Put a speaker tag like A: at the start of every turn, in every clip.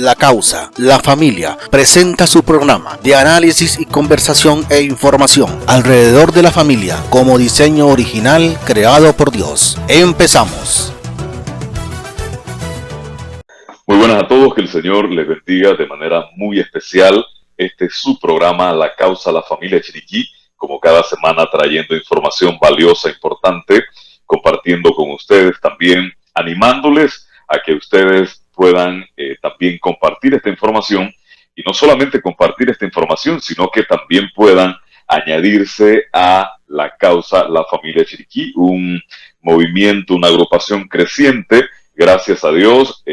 A: La Causa, la Familia presenta su programa de análisis y conversación e información alrededor de la familia como diseño original creado por Dios. Empezamos.
B: Muy buenas a todos, que el Señor les bendiga de manera muy especial. Este es su programa La Causa, la Familia Chiriquí, como cada semana trayendo información valiosa, importante, compartiendo con ustedes también, animándoles a que ustedes puedan también compartir esta información, y no solamente compartir esta información, sino que también puedan añadirse a La Causa, la Familia Chiriquí, un movimiento, una agrupación creciente, gracias a Dios,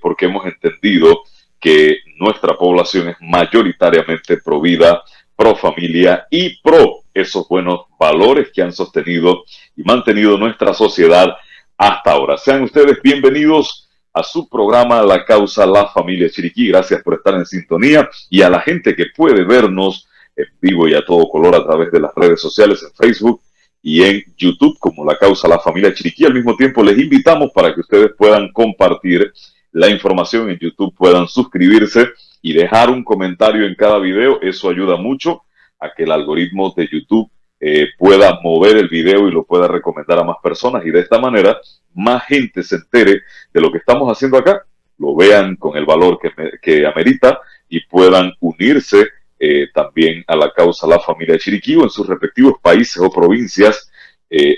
B: porque hemos entendido que nuestra población es mayoritariamente pro vida, pro familia y pro esos buenos valores que han sostenido y mantenido nuestra sociedad hasta ahora. Sean ustedes bienvenidos a su programa La Causa, la Familia Chiriquí. Gracias por estar en sintonía, y a la gente que puede vernos en vivo y a todo color a través de las redes sociales, en Facebook y en YouTube como La Causa, la Familia Chiriquí. Al mismo tiempo les invitamos para que ustedes puedan compartir la información en YouTube, puedan suscribirse y dejar un comentario en cada video. Eso ayuda mucho a que el algoritmo de YouTube pueda mover el video y lo pueda recomendar a más personas, y de esta manera más gente se entere de lo que estamos haciendo acá, lo vean con el valor que amerita y puedan unirse también a La Causa, la Familia Chiriquí, o en sus respectivos países o provincias,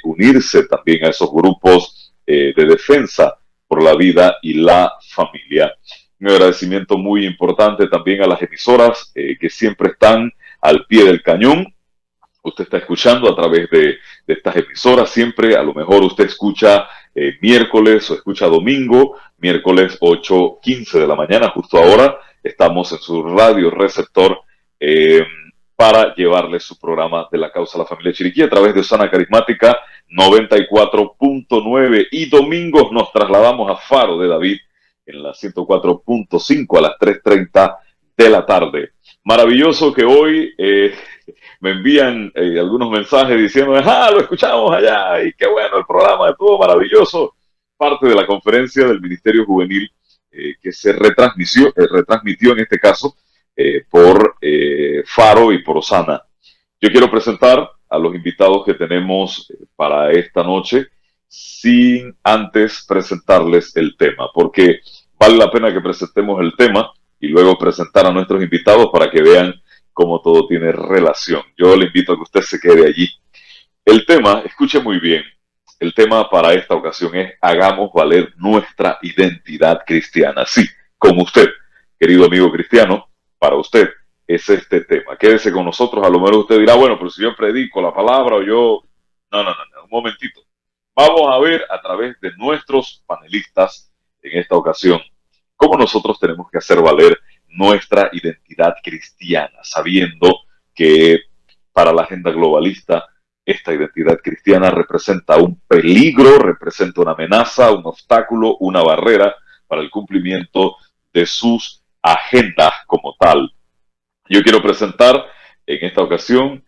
B: unirse también a esos grupos de defensa por la vida y la familia. Un agradecimiento muy importante también a las emisoras que siempre están al pie del cañón. Usted está escuchando a través de estas emisoras siempre. A lo mejor usted escucha miércoles o escucha domingo, miércoles 8:15 de la mañana. Justo ahora estamos en su radio receptor para llevarle su programa de La Causa, la Familia Chiriquí a través de Osana Carismática 94.9, y domingos nos trasladamos a Faro de David en la 104.5 a las 3:30 de la tarde. Maravilloso que hoy me envían algunos mensajes diciendo, lo escuchamos allá, y qué bueno el programa, estuvo maravilloso. Parte de la conferencia del Ministerio Juvenil que se retransmitió en este caso por Faro y por Osana. Yo quiero presentar a los invitados que tenemos para esta noche, sin antes presentarles el tema, porque vale la pena que presentemos el tema y luego presentar a nuestros invitados para que vean cómo todo tiene relación. Yo le invito a que usted se quede allí. El tema, escuche muy bien, el tema para esta ocasión es: hagamos valer nuestra identidad cristiana. Sí, como usted, querido amigo cristiano, para usted es este tema. Quédese con nosotros. A lo mejor usted dirá, bueno, pero si yo predico la palabra o yo... No, un momentito. Vamos a ver a través de nuestros panelistas en esta ocasión cómo nosotros tenemos que hacer valer nuestra identidad cristiana, sabiendo que para la agenda globalista esta identidad cristiana representa un peligro, representa una amenaza, un obstáculo, una barrera para el cumplimiento de sus agendas como tal. Yo quiero presentar en esta ocasión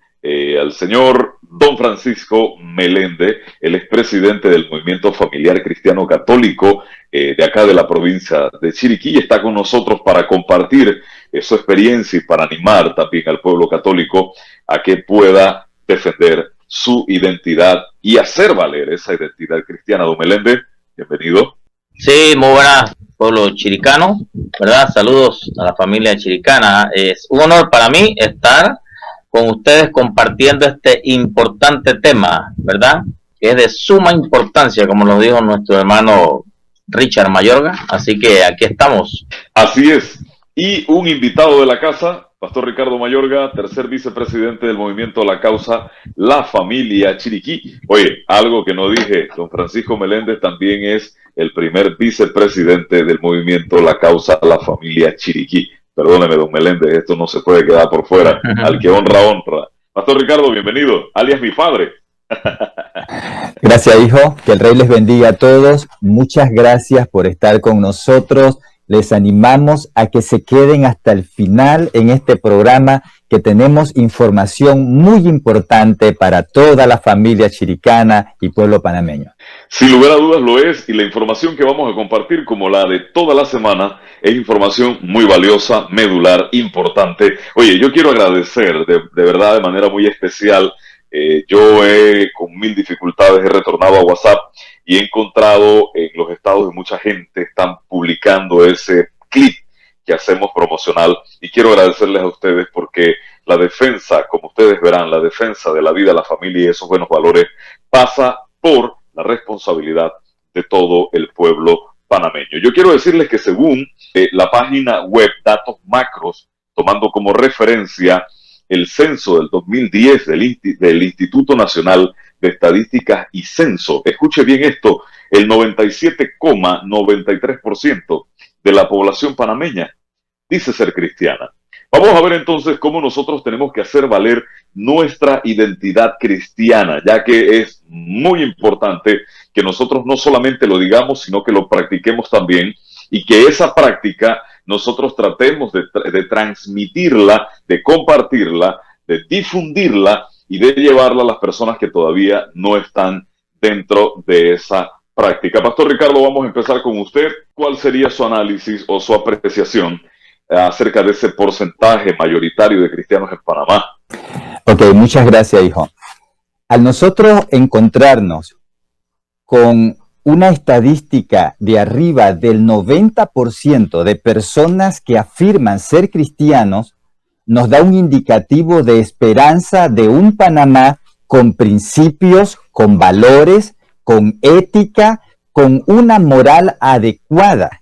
B: al señor Don Francisco Meléndez. Él es presidente del Movimiento Familiar Cristiano Católico de acá de la provincia de Chiriquí, y está con nosotros para compartir su experiencia y para animar también al pueblo católico a que pueda defender su identidad y hacer valer esa identidad cristiana. Don Meléndez, bienvenido.
C: Sí, muy buenas, pueblo chiricano, ¿verdad? Saludos a la familia chiricana. Es un honor para mí estar con ustedes compartiendo este importante tema, ¿verdad? Que es de suma importancia, como lo dijo nuestro hermano Richard Mayorga. Así que aquí estamos.
B: Así es. Y un invitado de la casa, Pastor Ricardo Mayorga, tercer vicepresidente del movimiento La Causa, la Familia Chiriquí. Oye, algo que no dije, don Francisco Meléndez también es el primer vicepresidente del movimiento La Causa, la Familia Chiriquí. Perdóneme, don Meléndez, esto no se puede quedar por fuera. Al que honra, honra. Pastor Ricardo, bienvenido, alias mi padre.
D: Gracias, hijo. Que el Rey les bendiga a todos. Muchas gracias por estar con nosotros les animamos a que se queden hasta el final en este programa, que tenemos información muy importante para toda la familia chiricana y pueblo panameño.
B: Sin lugar a dudas lo es, y la información que vamos a compartir, como la de toda la semana, es información muy valiosa, medular, importante. Oye, yo quiero agradecer de verdad de manera muy especial. Yo con mil dificultades he retornado a WhatsApp y he encontrado en los estados de mucha gente están publicando ese clip que hacemos promocional, y quiero agradecerles a ustedes porque la defensa, como ustedes verán, la defensa de la vida, la familia y esos buenos valores pasa por la responsabilidad de todo el pueblo panameño. Yo quiero decirles que según la página web Datos Macros, tomando como referencia el censo del 2010 del Instituto Nacional de Estadísticas y Censo, escuche bien esto, el 97,93% de la población panameña dice ser cristiana. Vamos a ver entonces cómo nosotros tenemos que hacer valer nuestra identidad cristiana, ya que es muy importante que nosotros no solamente lo digamos, sino que lo practiquemos también, y que esa práctica nosotros tratemos de transmitirla, de compartirla, de difundirla y de llevarla a las personas que todavía no están dentro de esa práctica. Pastor Ricardo, vamos a empezar con usted. ¿Cuál sería su análisis o su apreciación acerca de ese porcentaje mayoritario de cristianos en Panamá?
D: Ok, muchas gracias, hijo. Al nosotros encontrarnos con una estadística de arriba del 90% de personas que afirman ser cristianos, nos da un indicativo de esperanza de un Panamá con principios, con valores, con ética, con una moral adecuada.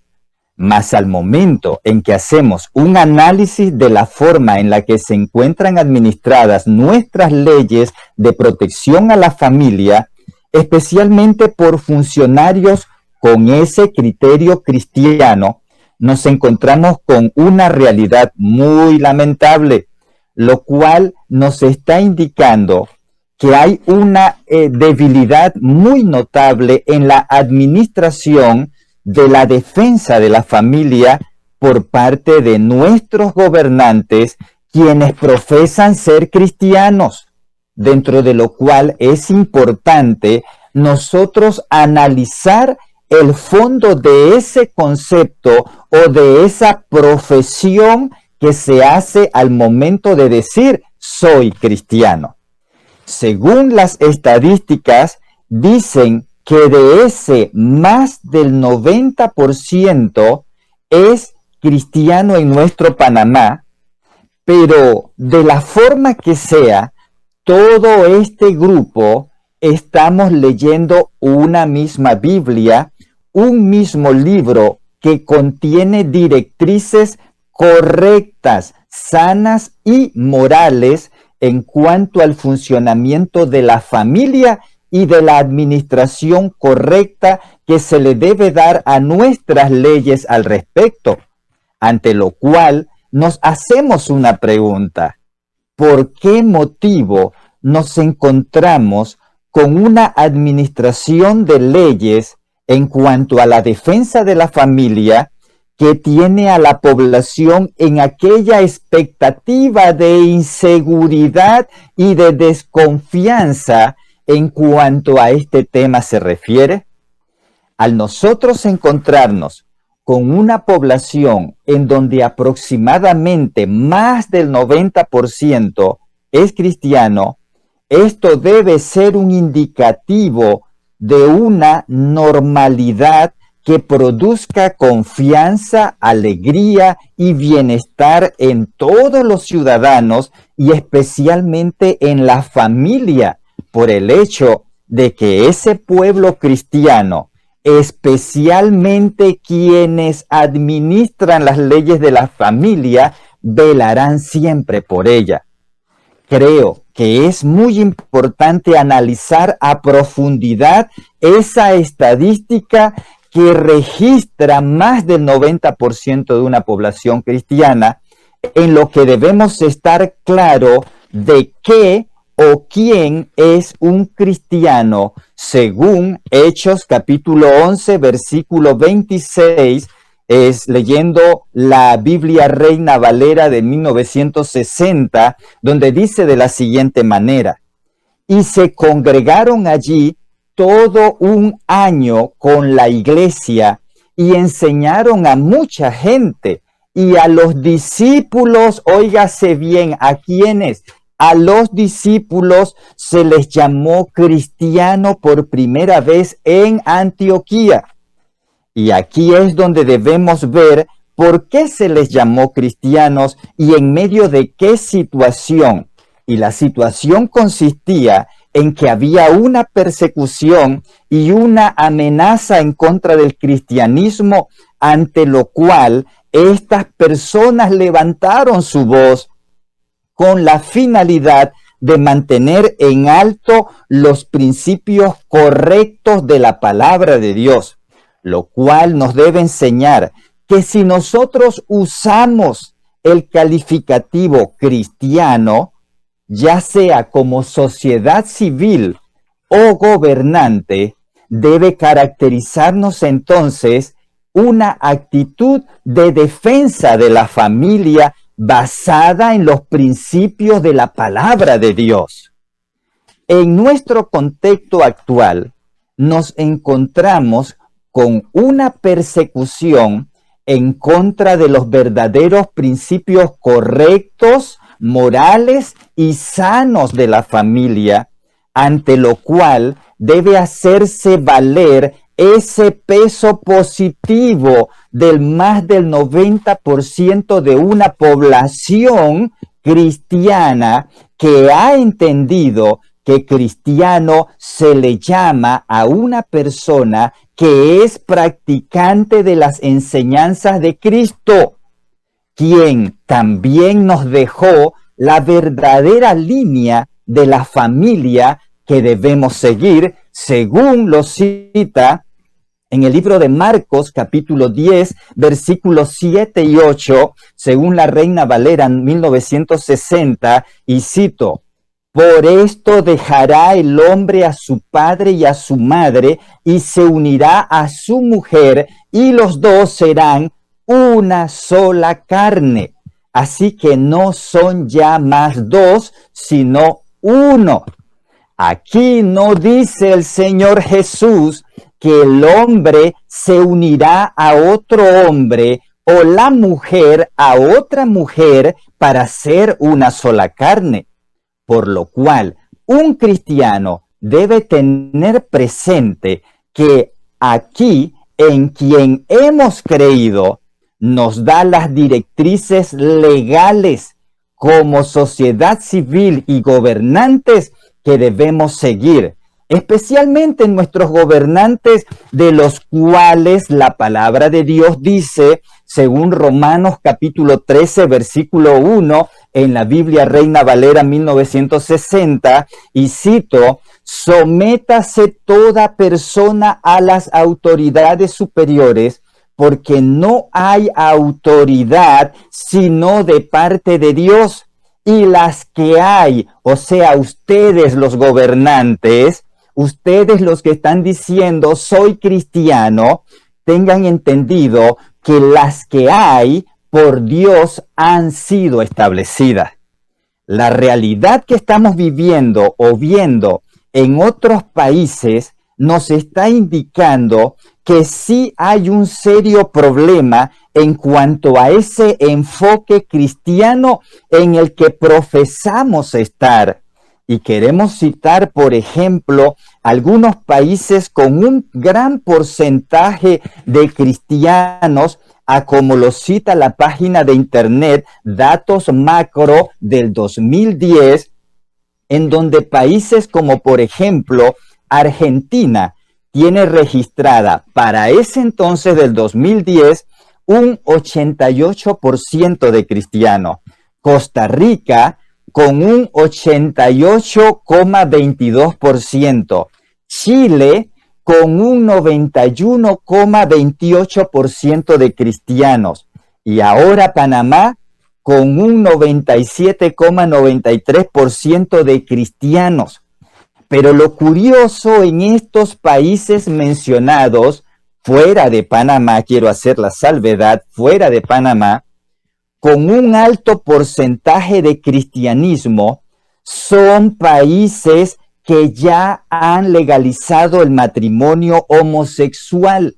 D: Mas al momento en que hacemos un análisis de la forma en la que se encuentran administradas nuestras leyes de protección a la familia, especialmente por funcionarios con ese criterio cristiano, nos encontramos con una realidad muy lamentable, lo cual nos está indicando que hay una debilidad muy notable en la administración de la defensa de la familia por parte de nuestros gobernantes, quienes profesan ser cristianos, dentro de lo cual es importante nosotros analizar el fondo de ese concepto o de esa profesión que se hace al momento de decir soy cristiano. Según las estadísticas, dicen que de ese más del 90% es cristiano en nuestro Panamá, pero de la forma que sea, todo este grupo estamos leyendo una misma Biblia, un mismo libro que contiene directrices correctas, sanas y morales en cuanto al funcionamiento de la familia y de la administración correcta que se le debe dar a nuestras leyes al respecto. Ante lo cual nos hacemos una pregunta: ¿por qué motivo nos encontramos con una administración de leyes en cuanto a la defensa de la familia que tiene a la población en aquella expectativa de inseguridad y de desconfianza en cuanto a este tema se refiere? Al nosotros encontrarnos con una población en donde aproximadamente más del 90% es cristiano, esto debe ser un indicativo de una normalidad que produzca confianza, alegría y bienestar en todos los ciudadanos y especialmente en la familia, por el hecho de que ese pueblo cristiano, especialmente quienes administran las leyes de la familia, velarán siempre por ella. Creo que es muy importante analizar a profundidad esa estadística que registra más del 90% de una población cristiana, en lo que debemos estar claro de qué o quién es un cristiano, según Hechos capítulo 11, versículo 26, es leyendo la Biblia Reina Valera de 1960, donde dice de la siguiente manera: y se congregaron allí todo un año con la iglesia y enseñaron a mucha gente. Y a los discípulos, óigase bien, ¿a quiénes? A los discípulos se les llamó cristiano por primera vez en Antioquía. Y aquí es donde debemos ver por qué se les llamó cristianos y en medio de qué situación. Y la situación consistía en que había una persecución y una amenaza en contra del cristianismo, ante lo cual estas personas levantaron su voz con la finalidad de mantener en alto los principios correctos de la palabra de Dios, lo cual nos debe enseñar que si nosotros usamos el calificativo cristiano, ya sea como sociedad civil o gobernante, debe caracterizarnos entonces una actitud de defensa de la familia basada en los principios de la palabra de Dios. En nuestro contexto actual, nos encontramos con una persecución en contra de los verdaderos principios correctos, morales y sanos de la familia, ante lo cual debe hacerse valer ese peso positivo del más del 90% de una población cristiana que ha entendido que cristiano se le llama a una persona que es practicante de las enseñanzas de Cristo, quien también nos dejó la verdadera línea de la familia que debemos seguir, según lo cita en el libro de Marcos, capítulo 10, versículos 7 y 8, según la Reina Valera 1960, y cito: por esto dejará el hombre a su padre y a su madre, y se unirá a su mujer, y los dos serán una sola carne. Así que no son ya más dos, sino uno. Aquí no dice el Señor Jesús que el hombre se unirá a otro hombre o la mujer a otra mujer para ser una sola carne. Por lo cual, un cristiano debe tener presente que aquí, en quien hemos creído, nos da las directrices legales como sociedad civil y gobernantes que debemos seguir, especialmente nuestros gobernantes, de los cuales la palabra de Dios dice, según Romanos capítulo 13, versículo 1, en la Biblia Reina Valera 1960, y cito: sométase toda persona a las autoridades superiores, porque no hay autoridad sino de parte de Dios, y las que hay, o sea, ustedes los gobernantes, ustedes los que están diciendo soy cristiano, tengan entendido que las que hay por Dios han sido establecidas. La realidad que estamos viviendo o viendo en otros países nos está indicando que sí hay un serio problema en cuanto a ese enfoque cristiano en el que profesamos estar. Y queremos citar, por ejemplo, algunos países con un gran porcentaje de cristianos, a como lo cita la página de internet Datos Macro del 2010, en donde países como, por ejemplo, Argentina tiene registrada para ese entonces del 2010 un 88% de cristianos. Costa Rica con un 88,22%. Chile con un 91,28% de cristianos. Y ahora Panamá con un 97,93% de cristianos. Pero lo curioso en estos países mencionados fuera de Panamá, quiero hacer la salvedad, fuera de Panamá, con un alto porcentaje de cristianismo, son países que ya han legalizado el matrimonio homosexual,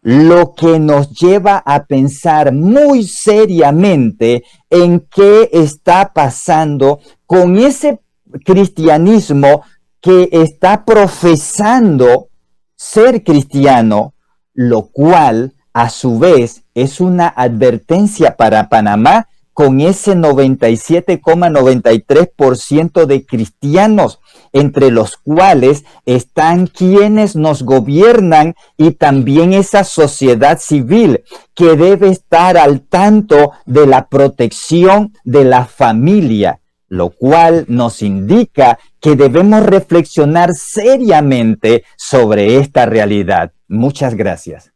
D: lo que nos lleva a pensar muy seriamente en qué está pasando con ese cristianismo que está profesando ser cristiano, lo cual a su vez es una advertencia para Panamá con ese 97,93% de cristianos, entre los cuales están quienes nos gobiernan y también esa sociedad civil que debe estar al tanto de la protección de la familia, lo cual nos indica que debemos reflexionar seriamente sobre esta realidad. Muchas gracias.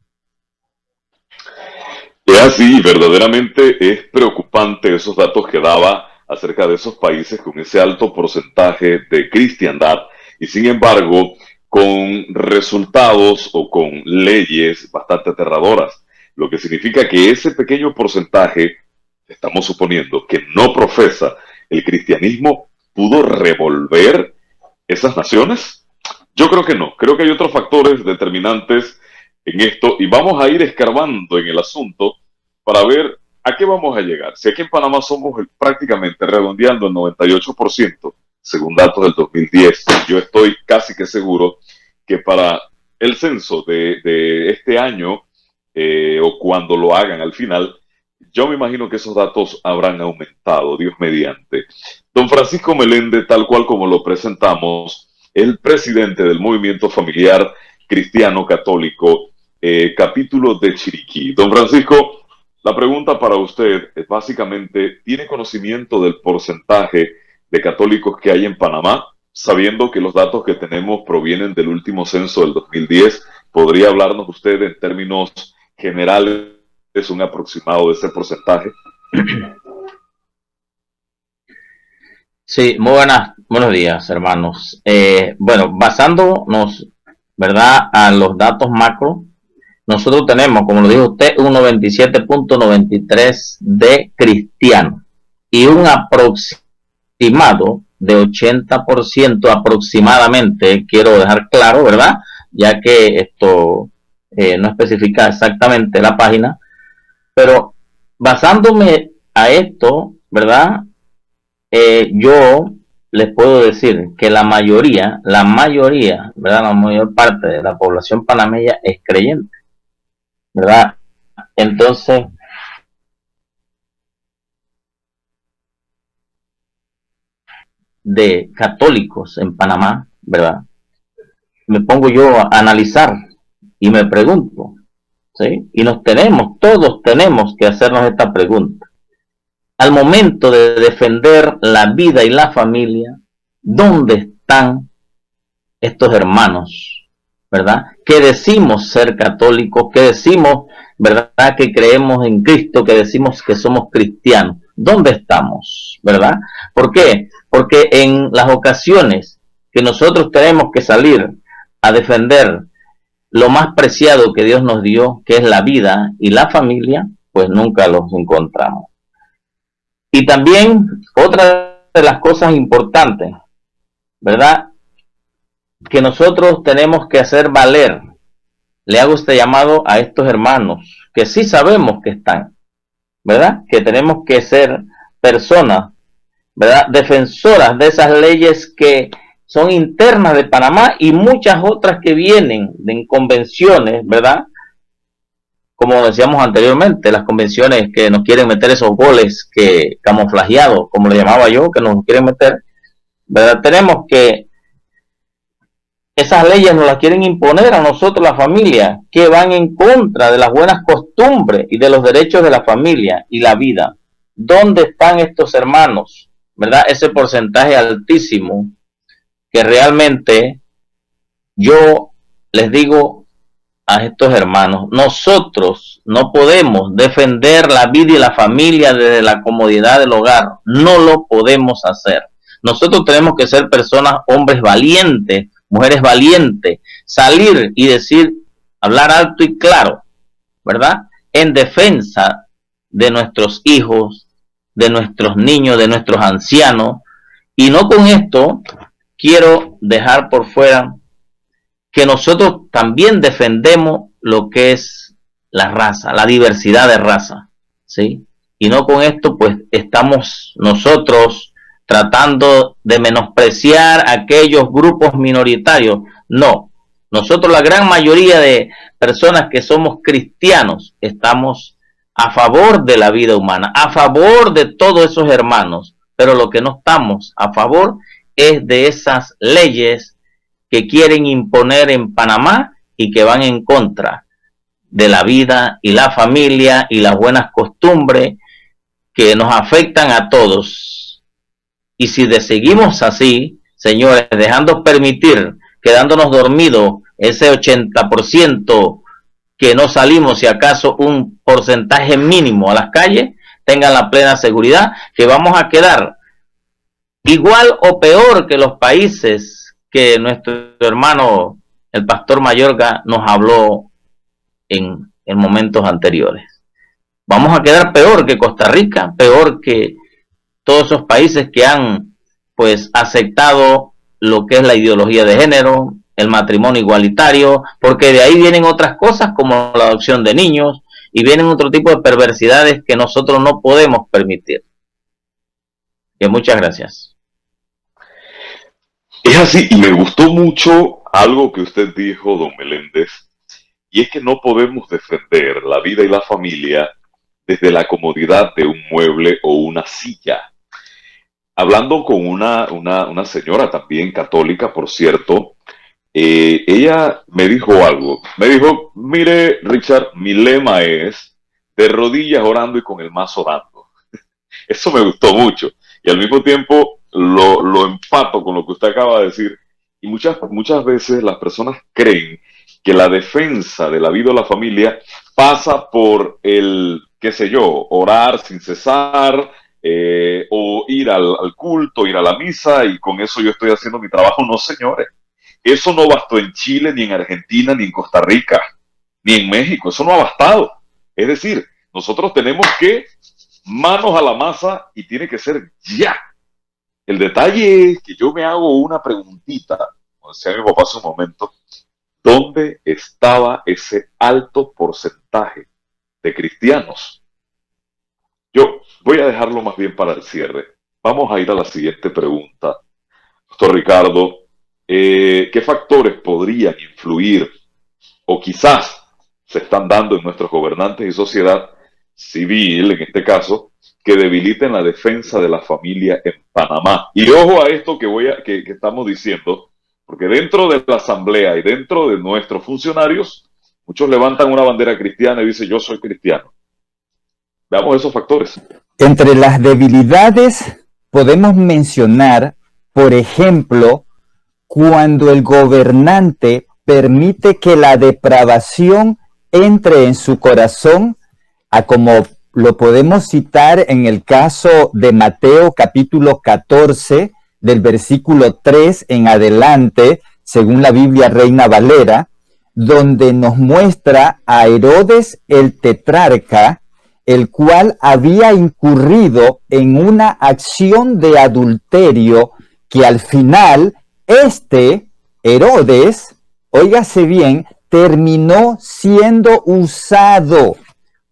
B: Es así, verdaderamente es preocupante esos datos que daba acerca de esos países con ese alto porcentaje de cristiandad y sin embargo con resultados o con leyes bastante aterradoras, lo que significa que ese pequeño porcentaje, estamos suponiendo que no profesa el cristianismo, ¿pudo revolver esas naciones? Yo creo que no, creo que hay otros factores determinantes en esto y vamos a ir escarbando en el asunto para ver a qué vamos a llegar. Si aquí en Panamá somos prácticamente redondeando el 98%, según datos del 2010, yo estoy casi que seguro que para el censo de este año o cuando lo hagan al final, yo me imagino que esos datos habrán aumentado, Dios mediante. Don Francisco Meléndez, tal cual como lo presentamos, el presidente del Movimiento Familiar Cristiano Católico, capítulo de Chiriquí. Don Francisco, la pregunta para usted es básicamente, ¿tiene conocimiento del porcentaje de católicos que hay en Panamá? Sabiendo que los datos que tenemos provienen del último censo del 2010, ¿podría hablarnos usted en términos generales un aproximado de ese porcentaje?
C: Sí, buenos días, hermanos. Bueno, basándonos, ¿verdad?, a los datos macro, nosotros tenemos, como lo dijo usted, un 97,93 de cristianos y un aproximado de 80% aproximadamente, quiero dejar claro, ¿verdad?, ya que esto no especifica exactamente la página, pero basándome a esto, ¿verdad?, yo les puedo decir que la mayoría, ¿verdad?, la mayor parte de la población panameña es creyente, ¿verdad? Entonces, de católicos en Panamá, ¿verdad?, me pongo yo a analizar y me pregunto, ¿sí? Y todos tenemos que hacernos esta pregunta. Al momento de defender la vida y la familia, ¿dónde están estos hermanos, verdad? Que decimos ser católicos, que decimos, verdad, que creemos en Cristo, que decimos que somos cristianos. ¿Dónde estamos, verdad? ¿Por qué? Porque en las ocasiones que nosotros tenemos que salir a defender lo más preciado que Dios nos dio, que es la vida y la familia, pues nunca los encontramos. Y también otra de las cosas importantes, ¿verdad?, que nosotros tenemos que hacer valer. Le hago este llamado a estos hermanos que sí sabemos que están, ¿verdad?, que tenemos que ser personas, ¿verdad?, defensoras de esas leyes que son internas de Panamá y muchas otras que vienen de convenciones, ¿verdad?, como decíamos anteriormente, las convenciones que nos quieren meter esos goles que camuflajeados, como le llamaba yo, que nos quieren meter, ¿verdad? Tenemos que esas leyes nos las quieren imponer a nosotros, la familia, que van en contra de las buenas costumbres y de los derechos de la familia y la vida. ¿Dónde están estos hermanos? ¿Verdad? Ese porcentaje altísimo que realmente yo les digo a estos hermanos, nosotros no podemos defender la vida y la familia desde la comodidad del hogar, no lo podemos hacer. Nosotros tenemos que ser personas, hombres valientes, mujeres valientes, salir y decir hablar alto y claro, ¿verdad? En defensa de nuestros hijos, de nuestros niños, de nuestros ancianos. Y no con esto quiero dejar por fuera que nosotros también defendemos lo que es la raza, la diversidad de raza, ¿sí? Y no con esto pues estamos nosotros tratando de menospreciar a aquellos grupos minoritarios. No, nosotros la gran mayoría de personas que somos cristianos estamos a favor de la vida humana, a favor de todos esos hermanos, pero lo que no estamos a favor es de esas leyes que quieren imponer en Panamá y que van en contra de la vida y la familia y las buenas costumbres que nos afectan a todos. Y si seguimos así, señores, dejando permitir, quedándonos dormidos, ese 80% que no salimos, si acaso un porcentaje mínimo a las calles, tengan la plena seguridad que vamos a quedar igual o peor que los países que nuestro hermano, el pastor Mayorga, nos habló en momentos anteriores. Vamos a quedar peor que Costa Rica, peor que todos esos países que han pues aceptado lo que es la ideología de género, el matrimonio igualitario, porque de ahí vienen otras cosas como la adopción de niños y vienen otro tipo de perversidades que nosotros no podemos permitir. Que muchas gracias.
B: Es así, y me gustó mucho algo que usted dijo, don Meléndez, y es que no podemos defender la vida y la familia desde la comodidad de un mueble o una silla. Hablando con una señora también católica, por cierto, ella me dijo algo. Me dijo, mire, Richard, mi lema es de rodillas orando y con el mazo dando. Eso me gustó mucho. Y al mismo tiempo lo empato con lo que usted acaba de decir. Y muchas veces las personas creen que la defensa de la vida o la familia pasa por el, qué sé yo, orar sin cesar, o ir al culto, ir a la misa, y con eso yo estoy haciendo mi trabajo. No, señores. Eso no bastó en Chile, ni en Argentina, ni en Costa Rica, ni en México. Eso no ha bastado. Es decir, nosotros tenemos que manos a la masa y tiene que ser ya. El detalle es que yo me hago una preguntita, como decía mi papá hace un momento, ¿dónde estaba ese alto porcentaje de cristianos? Yo voy a dejarlo más bien para el cierre. Vamos a ir a la siguiente pregunta. Doctor Ricardo, ¿qué factores podrían influir o quizás se están dando en nuestros gobernantes y sociedad civil, en este caso, que debiliten la defensa de la familia en Panamá? Y ojo a esto que estamos diciendo, porque dentro de la asamblea y dentro de nuestros funcionarios, muchos levantan una bandera cristiana y dicen, yo soy cristiano. Veamos esos factores.
D: Entre las debilidades podemos mencionar, por ejemplo, cuando el gobernante permite que la depravación entre en su corazón, a como lo podemos citar en el caso de Mateo capítulo 14, del versículo 3 en adelante, según la Biblia Reina Valera, donde nos muestra a Herodes el tetrarca, el cual había incurrido en una acción de adulterio que al final Herodes, óigase bien, terminó siendo usado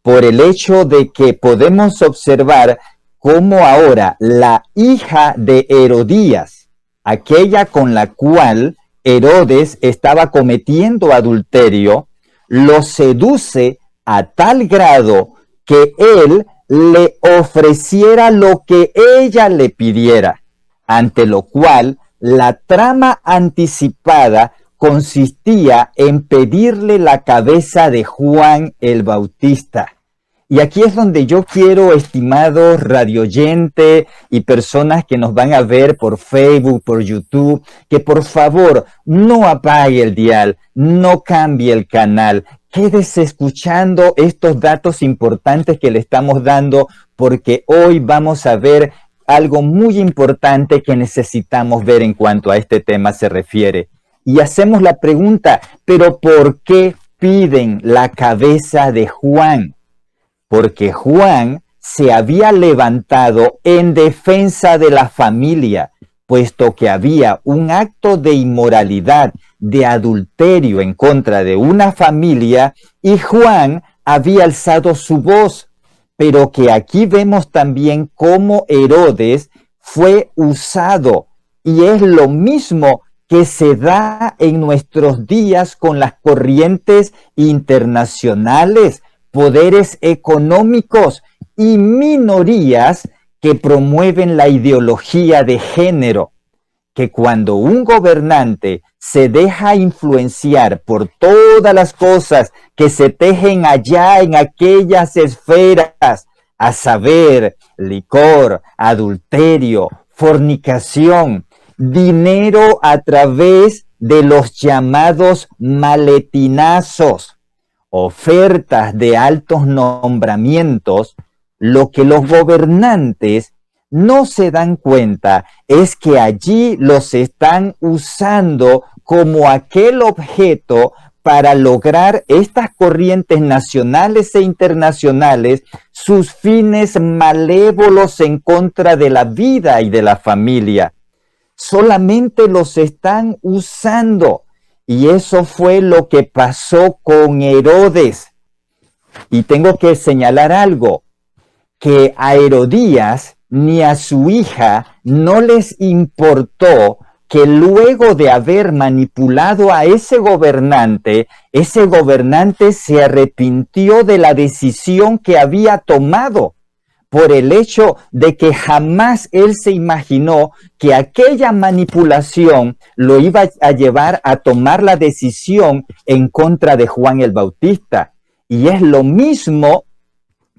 D: por el hecho de que podemos observar cómo ahora la hija de Herodías, aquella con la cual Herodes estaba cometiendo adulterio, lo seduce a tal grado que él le ofreciera lo que ella le pidiera, ante lo cual la trama anticipada consistía en pedirle la cabeza de Juan el Bautista. Y aquí es donde yo quiero, estimados radioyentes y personas que nos van a ver por Facebook, por YouTube, que por favor no apague el dial, no cambie el canal, quédese escuchando estos datos importantes que le estamos dando, porque hoy vamos a ver algo muy importante que necesitamos ver en cuanto a este tema se refiere. Y hacemos la pregunta, ¿pero por qué piden la cabeza de Juan, porque Juan se había levantado en defensa de la familia, puesto que había un acto de inmoralidad, de adulterio en contra de una familia, y Juan había alzado su voz. Pero que aquí vemos también cómo Herodes fue usado, y es lo mismo que se da en nuestros días con las corrientes internacionales, poderes económicos y minorías que promueven la ideología de género, que cuando un gobernante se deja influenciar por todas las cosas que se tejen allá en aquellas esferas, a saber, licor, adulterio, fornicación, dinero a través de los llamados maletinazos, ofertas de altos nombramientos, lo que los gobernantes no se dan cuenta es que allí los están usando como aquel objeto para lograr estas corrientes nacionales e internacionales sus fines malévolos en contra de la vida y de la familia. Solamente los están usando. Y eso fue lo que pasó con Herodes. Y tengo que señalar algo, que a Herodías ni a su hija no les importó que luego de haber manipulado a ese gobernante se arrepintió de la decisión que había tomado, por el hecho de que jamás él se imaginó que aquella manipulación lo iba a llevar a tomar la decisión en contra de Juan el Bautista. Y es lo mismo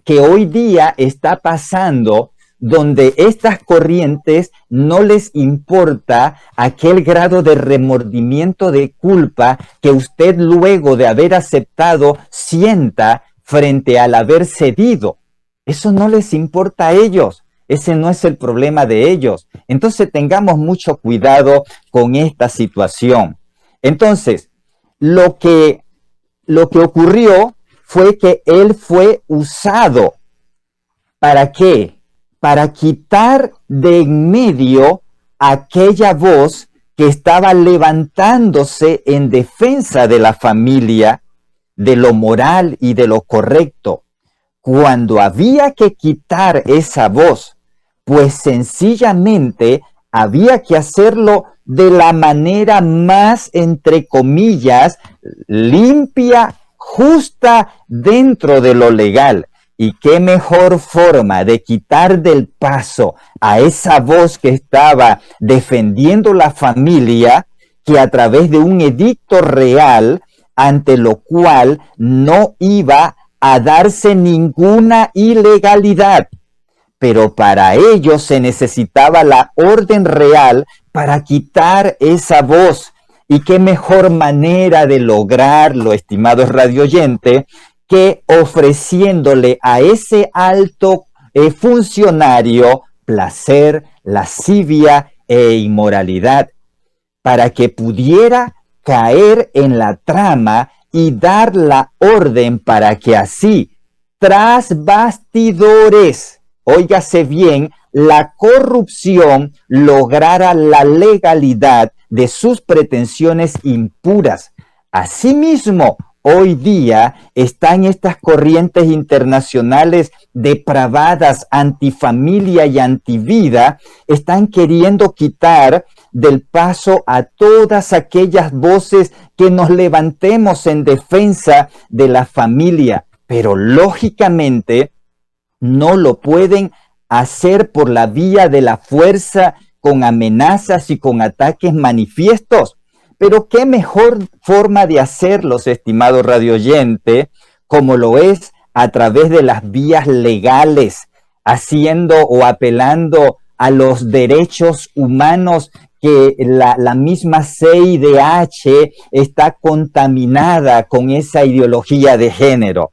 D: que hoy día está pasando, donde estas corrientes no les importa aquel grado de remordimiento de culpa que usted luego de haber aceptado sienta frente al haber cedido. Eso no les importa a ellos. Ese no es el problema de ellos. Entonces tengamos mucho cuidado con esta situación. Entonces, lo que ocurrió fue que él fue usado. ¿Para qué? Para quitar de en medio aquella voz que estaba levantándose en defensa de la familia, de lo moral y de lo correcto. Cuando había que quitar esa voz, pues sencillamente había que hacerlo de la manera más, entre comillas, limpia, justa dentro de lo legal. Y qué mejor forma de quitar del paso a esa voz que estaba defendiendo la familia que a través de un edicto real, ante lo cual no iba a darse ninguna ilegalidad. Pero para ello se necesitaba la orden real para quitar esa voz. Y qué mejor manera de lograrlo, estimados radioyentes, que ofreciéndole a ese alto funcionario placer, lascivia e inmoralidad, para que pudiera caer en la trama y dar la orden para que así, tras bastidores, óigase bien, la corrupción lograra la legalidad de sus pretensiones impuras. Asimismo, hoy día están estas corrientes internacionales depravadas, antifamilia y antivida, están queriendo quitar del paso a todas aquellas voces que nos levantemos en defensa de la familia. Pero lógicamente no lo pueden hacer por la vía de la fuerza, con amenazas y con ataques manifiestos. Pero qué mejor forma de hacerlos, estimado radioyente, como lo es a través de las vías legales, haciendo o apelando a los derechos humanos, que la misma CIDH está contaminada con esa ideología de género.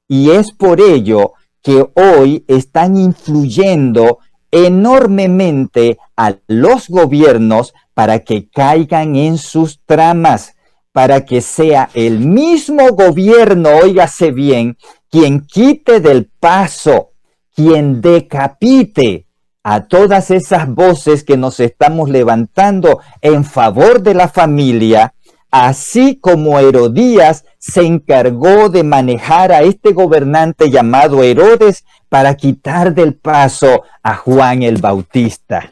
D: Y es por ello que hoy están influyendo enormemente a los gobiernos para que caigan en sus tramas, para que sea el mismo gobierno, óigase bien, quien quite del paso, quien decapite a todas esas voces que nos estamos levantando en favor de la familia, así como Herodías se encargó de manejar a este gobernante llamado Herodes para quitar del paso a Juan el Bautista.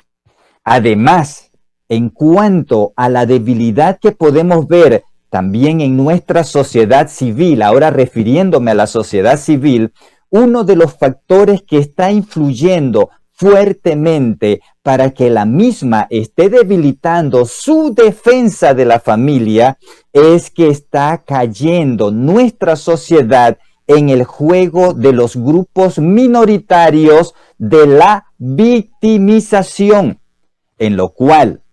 D: Además, en cuanto a la debilidad que podemos ver también en nuestra sociedad civil, ahora refiriéndome a la sociedad civil, uno de los factores que está influyendo fuertemente para que la misma esté debilitando su defensa de la familia es que está cayendo nuestra sociedad en el juego de los grupos minoritarios de la victimización, en lo cual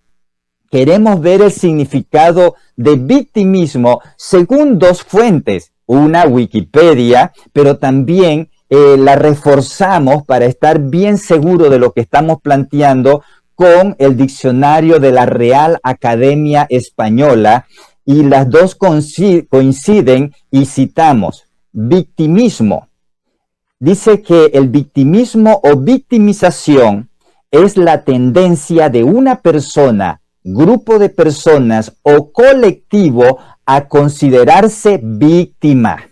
D: queremos ver el significado de victimismo según dos fuentes, una Wikipedia, pero también la reforzamos para estar bien seguro de lo que estamos planteando con el diccionario de la Real Academia Española, y las dos coinciden y citamos victimismo. Dice que el victimismo o victimización es la tendencia de una persona, grupo de personas o colectivo a considerarse víctima.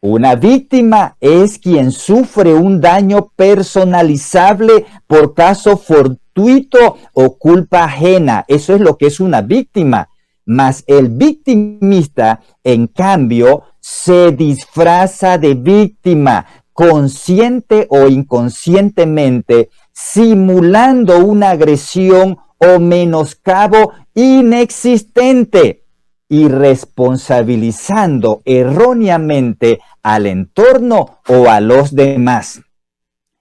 D: Una víctima es quien sufre un daño personalizable por caso fortuito o culpa ajena. Eso es lo que es una víctima. Mas el victimista, en cambio, se disfraza de víctima, consciente o inconscientemente, simulando una agresión o menoscabo inexistente y responsabilizando erróneamente al entorno o a los demás.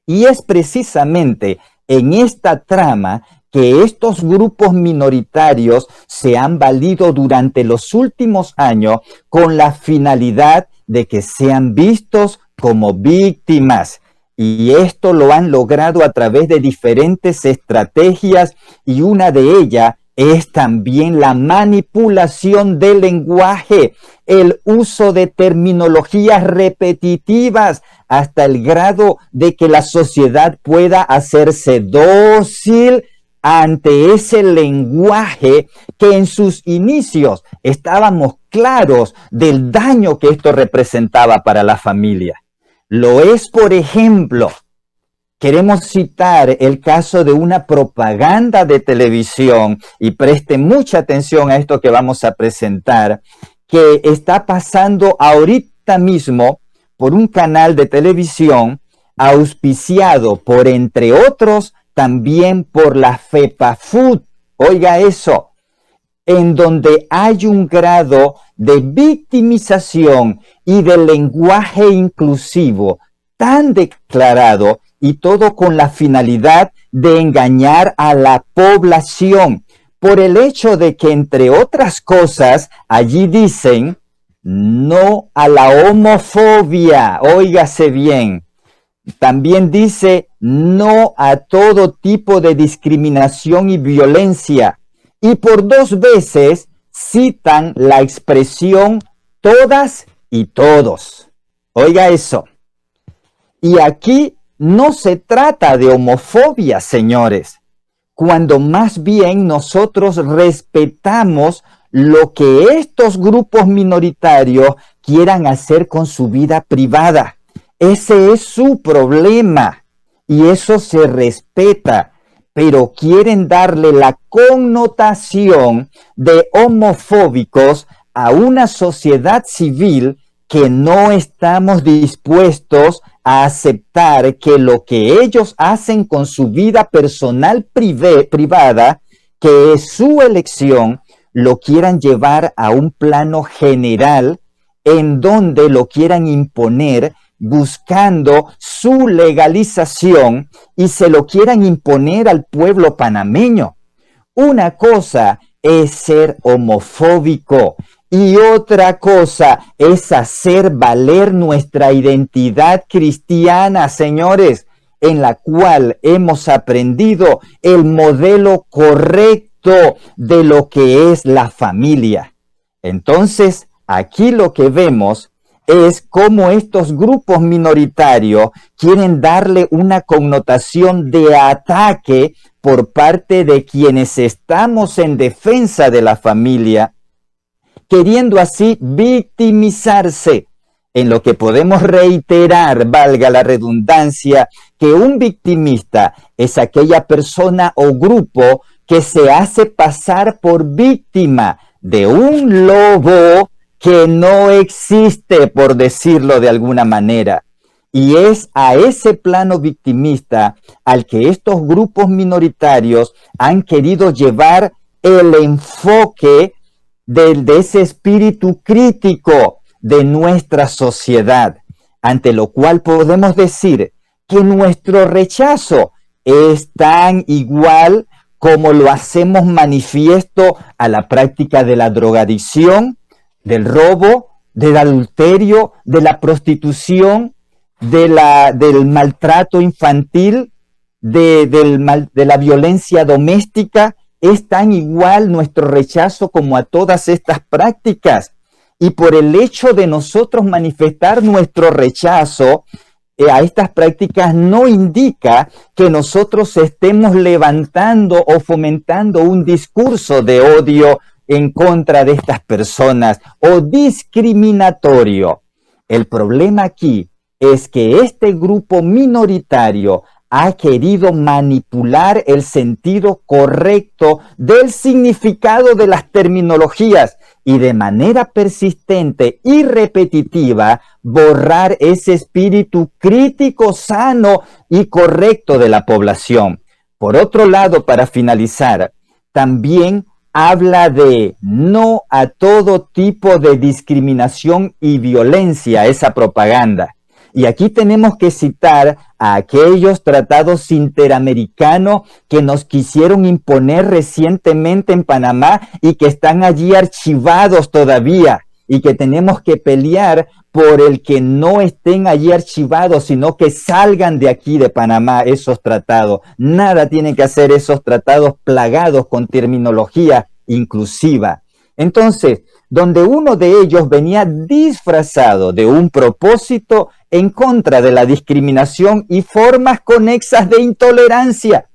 D: Y es precisamente en esta trama que estos grupos minoritarios se han valido durante los últimos años con la finalidad de que sean vistos como víctimas. Y esto lo han logrado a través de diferentes estrategias, y una de ellas es también la manipulación del lenguaje, el uso de terminologías repetitivas hasta el grado de que la sociedad pueda hacerse dócil ante ese lenguaje que en sus inicios estábamos claros del daño que esto representaba para la familia. Lo es, por ejemplo, queremos citar el caso de una propaganda de televisión, y preste mucha atención a esto que vamos a presentar, que está pasando ahorita mismo por un canal de televisión auspiciado por, entre otros, también por la FEPAFUT. Oiga eso, en donde hay un grado de victimización y de lenguaje inclusivo tan declarado, y todo con la finalidad de engañar a la población, por el hecho de que, entre otras cosas, allí dicen no a la homofobia, óigase bien. También dice no a todo tipo de discriminación y violencia. Y por dos veces citan la expresión todas y todos. Oiga eso. Y aquí no se trata de homofobia, señores, cuando más bien nosotros respetamos lo que estos grupos minoritarios quieran hacer con su vida privada. Ese es su problema y eso se respeta, pero quieren darle la connotación de homofóbicos a una sociedad civil que no estamos dispuestos a aceptar que lo que ellos hacen con su vida personal privada, que es su elección, lo quieran llevar a un plano general en donde lo quieran imponer buscando su legalización y se lo quieran imponer al pueblo panameño. Una cosa es ser homofóbico y otra cosa es hacer valer nuestra identidad cristiana, señores, en la cual hemos aprendido el modelo correcto de lo que es la familia. Entonces, aquí lo que vemos es cómo estos grupos minoritarios quieren darle una connotación de ataque por parte de quienes estamos en defensa de la familia, queriendo así victimizarse, en lo que podemos reiterar, valga la redundancia, que un victimista es aquella persona o grupo que se hace pasar por víctima de un lobo que no existe, por decirlo de alguna manera. Y es a ese plano victimista al que estos grupos minoritarios han querido llevar el enfoque de ese espíritu crítico de nuestra sociedad, ante lo cual podemos decir que nuestro rechazo es tan igual como lo hacemos manifiesto a la práctica de la drogadicción, del robo, del adulterio, de la prostitución, del maltrato infantil, de la violencia doméstica. Es tan igual nuestro rechazo como a todas estas prácticas. Y por el hecho de nosotros manifestar nuestro rechazo a estas prácticas no indica que nosotros estemos levantando o fomentando un discurso de odio en contra de estas personas o discriminatorio. El problema aquí es que este grupo minoritario ha querido manipular el sentido correcto del significado de las terminologías y de manera persistente y repetitiva borrar ese espíritu crítico, sano y correcto de la población. Por otro lado, para finalizar, también habla de no a todo tipo de discriminación y violencia, esa propaganda. Y aquí tenemos que citar a aquellos tratados interamericanos que nos quisieron imponer recientemente en Panamá y que están allí archivados todavía y que tenemos que pelear por el que no estén allí archivados, sino que salgan de aquí de Panamá esos tratados. Nada tienen que hacer esos tratados plagados con terminología inclusiva. Entonces, donde uno de ellos venía disfrazado de un propósito en contra de la discriminación y formas conexas de intolerancia,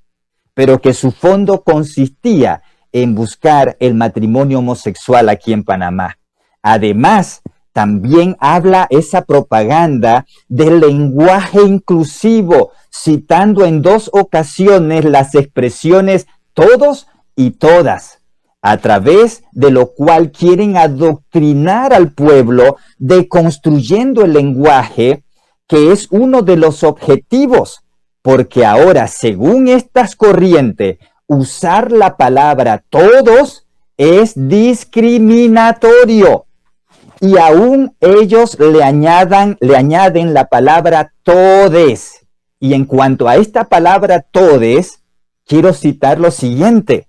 D: pero que su fondo consistía en buscar el matrimonio homosexual aquí en Panamá. Además, también habla esa propaganda del lenguaje inclusivo, citando en 2 ocasiones las expresiones todos y todas, a través de lo cual quieren adoctrinar al pueblo, deconstruyendo el lenguaje, que es uno de los objetivos, porque ahora, según estas corrientes, usar la palabra todos es discriminatorio. Y aún ellos le añaden la palabra todes. Y en cuanto a esta palabra todes, quiero citar lo siguiente.